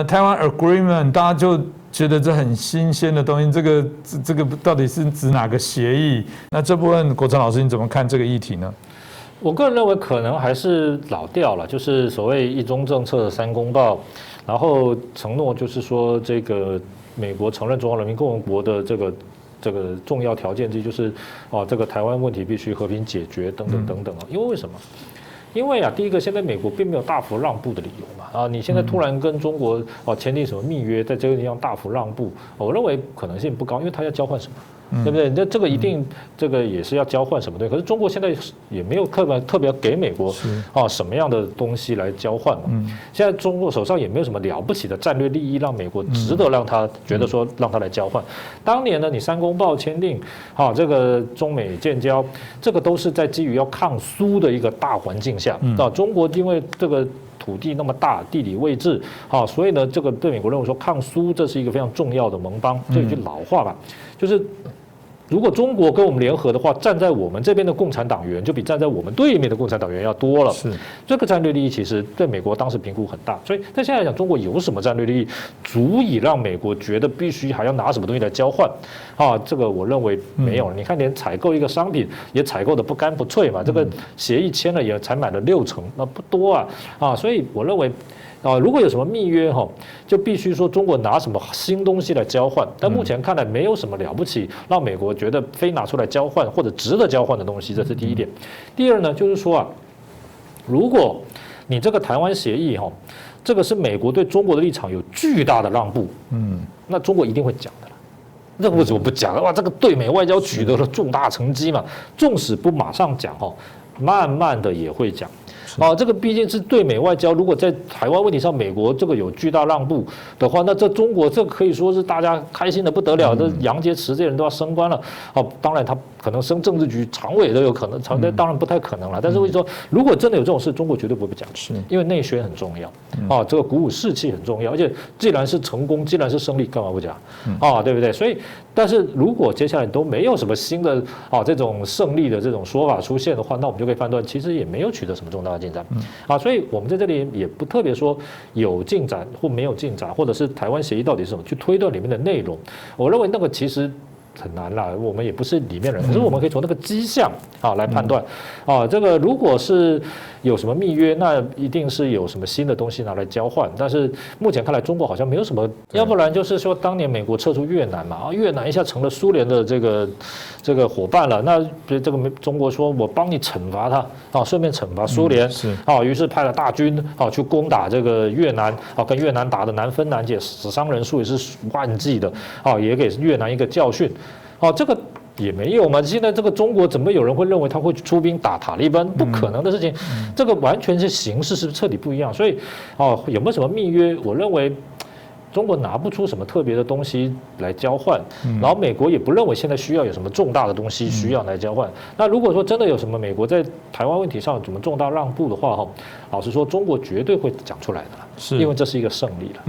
台湾 Agreement 大家就觉得这很新鲜的东西，这个到底是指哪个协议？那这部分国成老师你怎么看这个议题呢？我个人认为可能还是老调了，就是所谓一中政策的3公报，然后承诺就是说这个美国承认中华人民共和国的这个重要条件之一就是这个台湾问题必须和平解决等等等等啊，因为什么？因为第一个，现在美国并没有大幅让步的理由嘛，你现在突然跟中国签订什么密约，在这个地方大幅让步，我认为可能性不高，因为他要交换什么？对不对？那这个一定，这个也是要交换什么东西。可是中国现在也没有特别给美国什么样的东西来交换嘛。现在中国手上也没有什么了不起的战略利益，让美国值得让他觉得说让他来交换。当年呢，你3公报签订，这个中美建交，这个都是在基于要抗苏的一个大环境下。中国因为这个土地那么大，地理位置所以呢，这个对美国认为说抗苏这是一个非常重要的盟邦。这一句老话吧，就是。如果中国跟我们联合的话，站在我们这边的共产党员就比站在我们对面的共产党员要多了。是这个战略利益其实对美国当时评估很大，所以在现在来讲，中国有什么战略利益足以让美国觉得必须还要拿什么东西来交换？这个我认为没有了。你看，连采购一个商品也采购的不干不脆嘛，这个协议签了也才买了60%，那不多啊。所以我认为。如果有什么密约就必须说中国拿什么新东西来交换，但目前看来没有什么了不起，让美国觉得非拿出来交换或者值得交换的东西，这是第一点。第二呢，就是说如果你这个台湾协议这个是美国对中国的立场有巨大的让步，那中国一定会讲的。这个为什么不讲？这个对美外交取得了重大成绩嘛，纵使不马上讲慢慢的也会讲。这个毕竟是对美外交，如果在台湾问题上，美国这个有巨大让步的话，那这中国这可以说是大家开心的不得了，这杨洁篪这些人都要升官了。当然他可能升政治局常委都有可能，当然不太可能了。但是我说，如果真的有这种事，中国绝对不会不讲，因为内宣很重要，这个鼓舞士气很重要，而且既然是成功，既然是胜利，干嘛不讲？对不对？所以，但是如果接下来都没有什么新的这种胜利的这种说法出现的话，那我们就可以判断，其实也没有取得什么重大的进展。所以我们在这里也不特别说有进展或没有进展，或者是台湾协议到底是什么，去推断里面的内容。我认为那个其实很难啦，我们也不是里面人，可是我们可以从那个迹象来判断。这个如果是有什么密约，那一定是有什么新的东西拿来交换。但是目前看来，中国好像没有什么，要不然就是说当年美国撤出越南嘛，越南一下成了苏联的这个伙伴了。那这个中国说我帮你惩罚他顺便惩罚苏联于是派了大军去攻打这个越南跟越南打的难分难解，死伤人数也是万计的也给越南一个教训。这个也没有嘛。现在这个中国怎么有人会认为他会出兵打塔利班？不可能的事情。这个完全是形势是彻底不一样。所以有没有什么密约？我认为中国拿不出什么特别的东西来交换，然后美国也不认为现在需要有什么重大的东西需要来交换。那如果说真的有什么美国在台湾问题上有什么重大让步的话，老实说，中国绝对会讲出来的，因为这是一个胜利了。